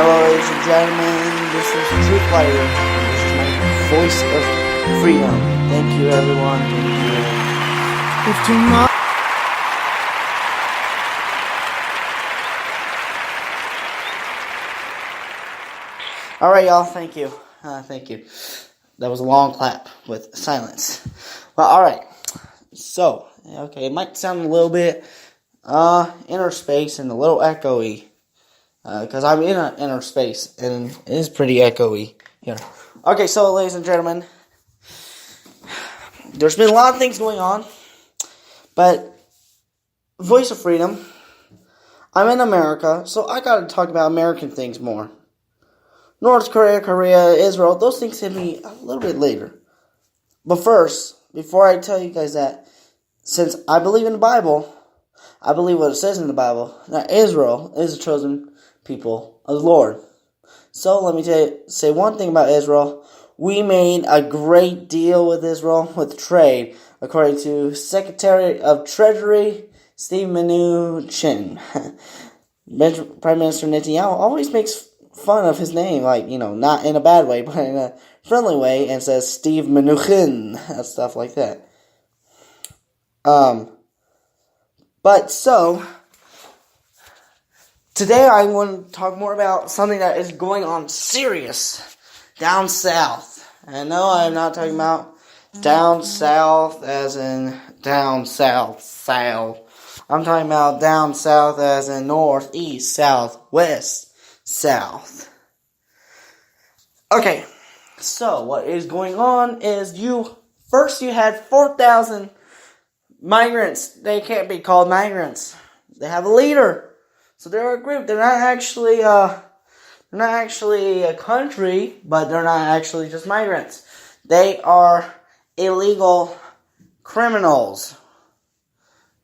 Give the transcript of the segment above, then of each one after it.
Hello, ladies and gentlemen. This is True Player. And this is my voice of freedom. Thank you, everyone. Thank you. 15 months. All right, y'all. Thank you. Thank you. That was a long clap with silence. Well, all right. So, okay, it might sound a little bit inner space and a little echoey. Because I'm in inner space, and it is pretty echoey here. Okay, so, ladies and gentlemen, there's been a lot of things going on, but Voice of Freedom, I'm in America, so I gotta talk about American things more. North Korea, Israel, those things hit me a little bit later. But first, before I tell you guys that, since I believe in the Bible, I believe what it says in the Bible, that Israel is a chosen people of the Lord. So let me say one thing about Israel. We made a great deal with Israel with trade, according to Secretary of Treasury Steve Mnuchin. Prime Minister Netanyahu always makes fun of his name, like, not in a bad way, but in a friendly way, and says Steve Mnuchin, and stuff like that. But so, today I want to talk more about something that is going on serious down south. And no, I'm not talking about down south as in down south. I'm talking about down south as in north, east, south, west, south. Okay, so what is going on is you had 4,000 migrants. They can't be called migrants. They have a leader. So they're a group. They're not actually a country, but they're not actually just migrants. They are illegal criminals.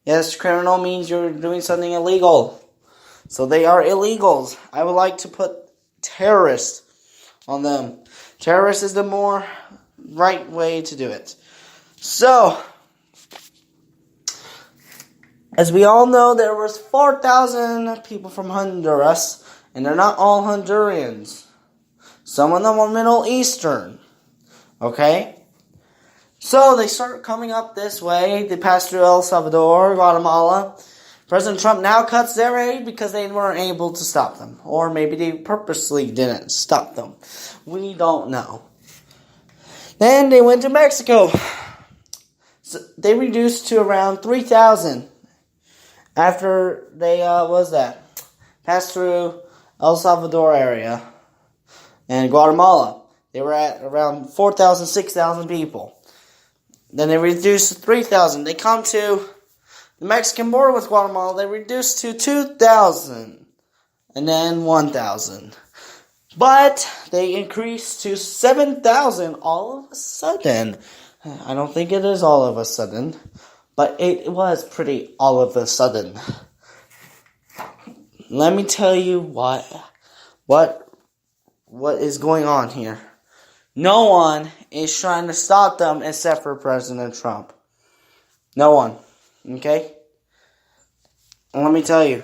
Yes, criminal means you're doing something illegal. So they are illegals. I would like to put terrorists on them. Terrorist is the more right way to do it. So, as we all know, there was 4,000 people from Honduras, and they're not all Hondurans. Some of them are Middle Eastern. Okay? So they start coming up this way. They pass through El Salvador, Guatemala. President Trump now cuts their aid because they weren't able to stop them. Or maybe they purposely didn't stop them. We don't know. Then they went to Mexico. So they reduced to around 3,000. After they, passed through El Salvador area and Guatemala. They were at around 4,000, 6,000 people. Then they reduced to 3,000. They come to the Mexican border with Guatemala. They reduced to 2,000. And then 1,000. But they increased to 7,000 all of a sudden. I don't think it is all of a sudden. But it was pretty all of a sudden. Let me tell you what is going on here. No one is trying to stop them except for President Trump. No one. Okay? And let me tell you,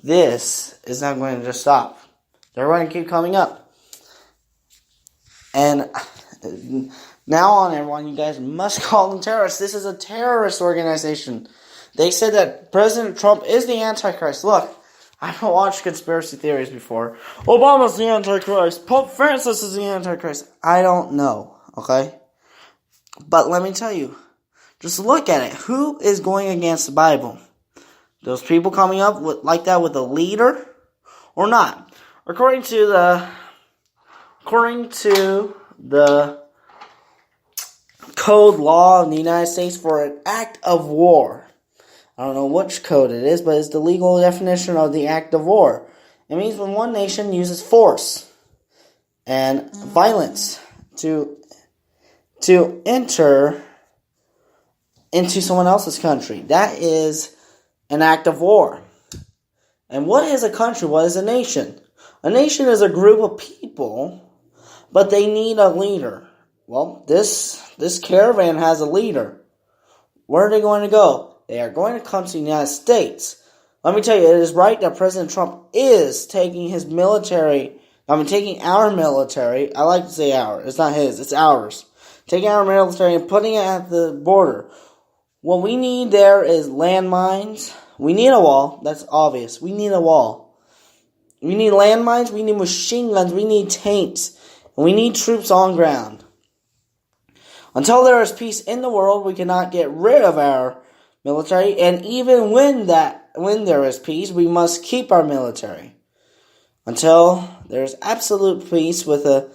this is not going to just stop. They're going to keep coming up. And now on, everyone, you guys must call them terrorists. This is a terrorist organization. They said that President Trump is the Antichrist. Look, I've watched conspiracy theories before. Obama's the Antichrist. Pope Francis is the Antichrist. I don't know, okay? But let me tell you, just look at it. Who is going against the Bible? Those people coming up like that with a leader or not? According to the code law in the United States for an act of war. I don't know which code it is, but it's the legal definition of the act of war. It means when one nation uses force and violence to enter into someone else's country. That is an act of war. And what is a country? What is a nation? A nation is a group of people, but they need a leader. Well, this caravan has a leader. Where are they going to go? They are going to come to the United States. let me tell you, it is right that President Trump is taking his military. Taking our military. I like to say ours. It's not his. It's ours. Taking our military and putting it at the border. What we need there is landmines. We need a wall. That's obvious. We need a wall. We need landmines. We need machine guns. We need tanks. And we need troops on ground. Until there is peace in the world, we cannot get rid of our military. And even when there is peace, we must keep our military. Until there is absolute peace with a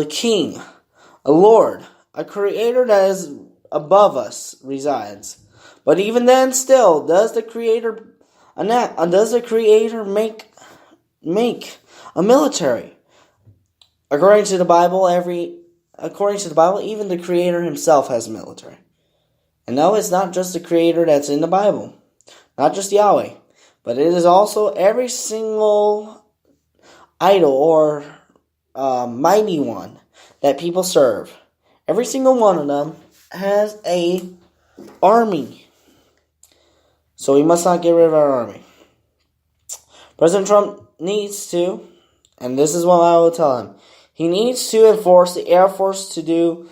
king, a lord, a creator that is above us resides. But even then, still, does the creator make a military? According to the Bible, even the creator himself has a military. And no, it's not just the creator that's in the Bible, not just Yahweh, but it is also every single idol or mighty one that people serve. Every single one of them has a army. So we must not get rid of our army. President Trump needs to, and this is what I will tell him, he needs to enforce the Air Force to do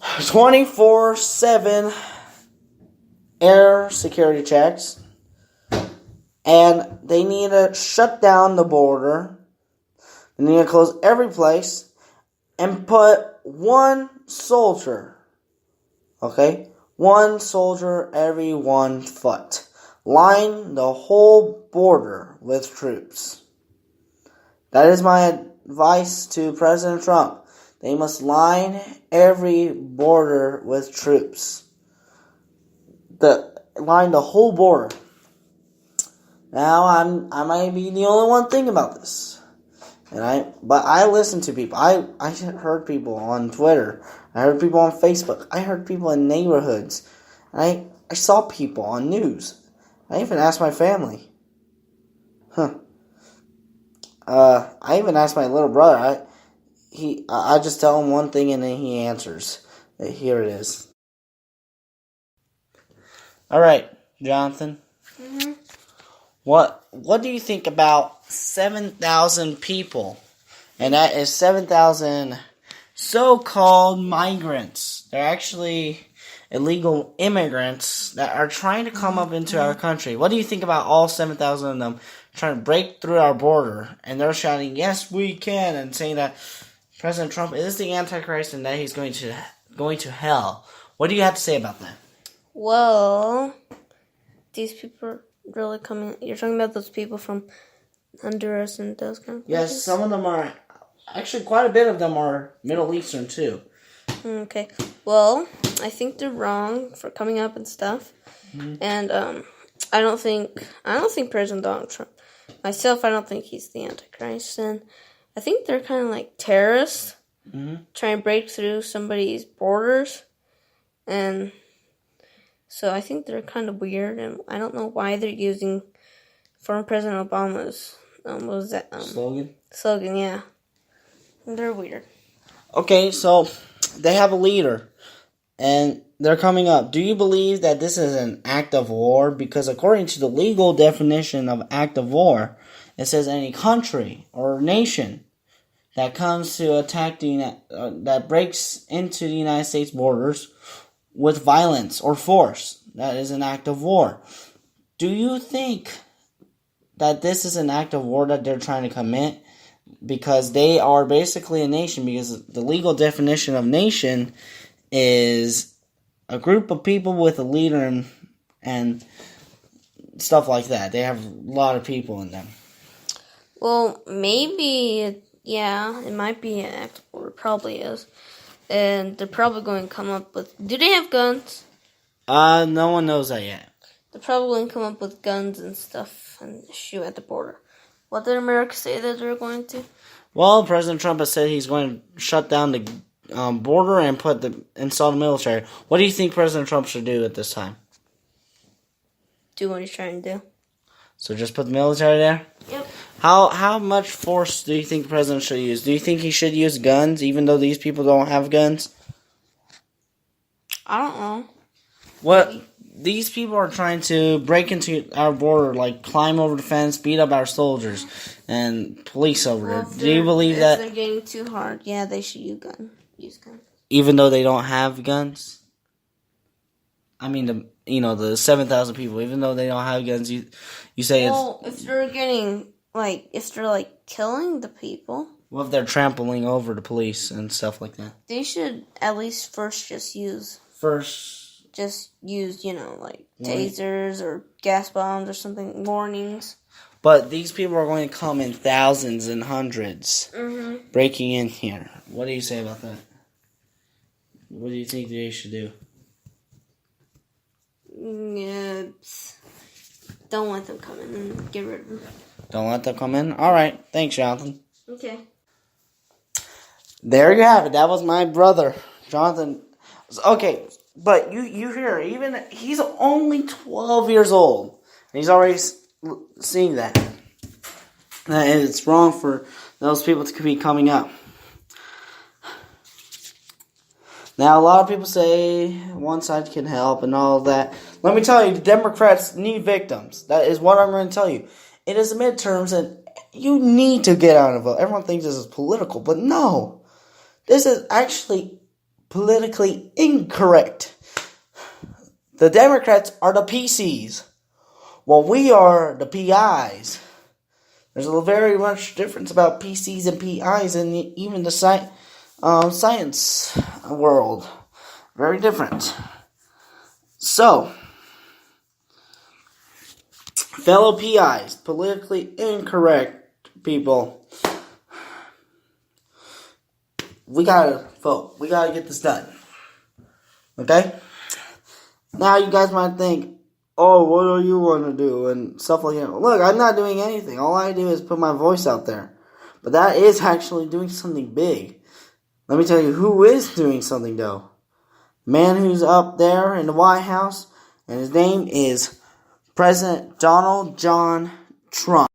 24/7 air security checks. And they need to shut down the border. They need to close every place and put one soldier, okay? One soldier every 1 foot. Line the whole border with troops. That is my advice to President Trump. They must line every border with troops. Line the whole border. Now, I might be the only one thinking about this. But I listen to people. I heard people on Twitter. I heard people on Facebook. I heard people in neighborhoods. I saw people on news. I even asked my family. I even asked my little brother. I just tell him one thing and then he answers. Here it is. All right, Jonathan. Mm-hmm. What do you think about 7,000 people? And that is 7,000 so-called migrants. They're actually illegal immigrants that are trying to come up into our country. What do you think about all 7,000 of them trying to break through our border? And they're shouting, "Yes, we can," and saying that President Trump is the Antichrist and that he's going to hell. What do you have to say about that? Well, these people are really coming. You're talking about those people from Honduras and those kind of places? Yes, some of them are. Actually, quite a bit of them are Middle Eastern too. Okay. Well, I think they're wrong for coming up and stuff. Mm-hmm. And I don't think President Donald Trump. Myself, I don't think he's the Antichrist. And I think they're kind of like terrorists, trying to break through somebody's borders. And so I think they're kind of weird, and I don't know why they're using former President Obama's slogan, yeah. They're weird. Okay, so they have a leader, and they're coming up. Do you believe that this is an act of war? Because according to the legal definition of act of war, it says any country or nation that comes to attack that breaks into the United States borders with violence or force. That is an act of war. Do you think that this is an act of war that they're trying to commit? Because they are basically a nation, because the legal definition of nation is a group of people with a leader and stuff like that. They have a lot of people in them. Well, maybe, yeah, it might be an act of war. It probably is. And they're probably going to come up with... Do they have guns? No one knows that yet. They're probably going to come up with guns and stuff and shoot at the border. What did America say that they're going to? Well, President Trump has said he's going to shut down the border and install the military. What do you think President Trump should do at this time? Do what he's trying to do. So just put the military there? Yep. How much force do you think the president should use? Do you think he should use guns, even though these people don't have guns? I don't know. What these people are trying to break into our border, like climb over the fence, beat up our soldiers and police over there. Do you believe that? If they're getting too hard, yeah, they should use guns. Even though they don't have guns? I mean, the 7,000 people, even though they don't have guns, you say it's... Well, if they're getting, if they're, killing the people... What if they're trampling over the police and stuff like that? They should at least first use, tasers or gas bombs or something, warnings. But these people are going to come in thousands and hundreds, breaking in here. What do you say about that? What do you think they should do? Yeah, don't let them come in and get rid of them. Don't let them come in? Alright, thanks, Jonathan. Okay. There you have it. That was my brother, Jonathan. Okay, but you hear, even he's only 12 years old. And he's already seeing that. And it's wrong for those people to be coming up. Now, a lot of people say one side can help and all of that. Let me tell you, the Democrats need victims. That is what I'm going to tell you. It is the midterms, and you need to get out and vote. Everyone thinks this is political, but no. This is actually politically incorrect. The Democrats are the PCs, while we are the PIs. There's a very much difference about PCs and PIs in even the science world. Very different. So, fellow PIs, politically incorrect people, we gotta vote. We gotta get this done. Okay? Now you guys might think, oh, what do you want to do? And stuff like that. Look, I'm not doing anything. All I do is put my voice out there. But that is actually doing something big. Let me tell you who is doing something, though. Man who's up there in the White House, and his name is President Donald John Trump.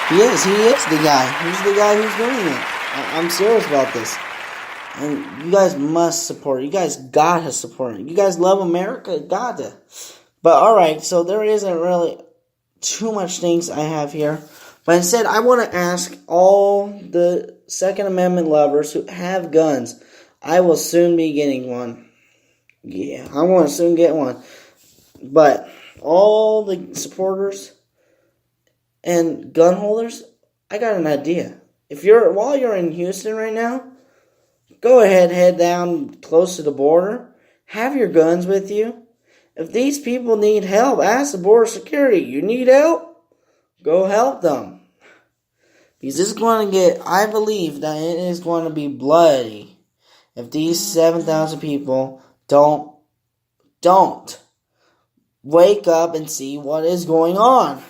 He is the guy. He's the guy who's doing it. I'm serious about this. And you guys must support it. You guys gotta support it. You guys love America? Gotta. But alright, so there isn't really too much things I have here. But instead, I want to ask all the Second Amendment lovers who have guns. I will soon be getting one. Yeah, I want to soon get one. But all the supporters and gun holders, I got an idea. While you're in Houston right now, go ahead, head down close to the border. Have your guns with you. If these people need help, ask the border security. You need help? Go help them. Because this is going to I believe that it is going to be bloody if these 7,000 people don't wake up and see what is going on.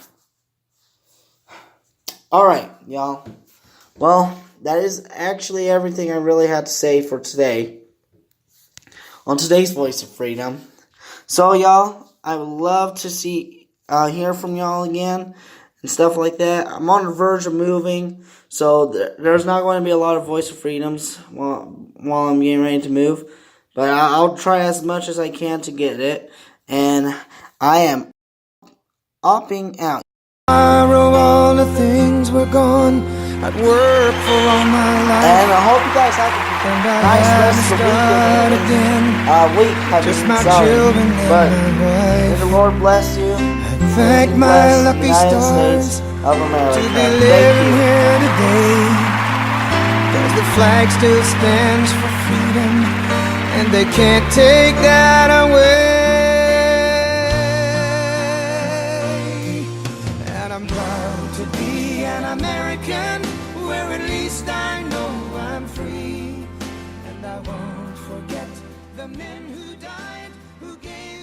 Alright, y'all. Well, that is actually everything I really had to say for today. On today's Voice of Freedom. So, y'all, I would love to hear from y'all again and stuff like that. I'm on the verge of moving, so there's not going to be a lot of Voice of Freedoms while I'm getting ready to move. But I'll try as much as I can to get it. And I am opting out. All the things were gone. I'd work for all my life. And I hope you guys have a nice rest of the week. Just my children and but my may wife. the Lord bless you. Thank my lucky United stars States of America. to be living here today. 'Cause the flag still stands for freedom, and they can't take that away. And I'm proud to be an American, where at least I know I'm free. And I won't forget the men who died, who gave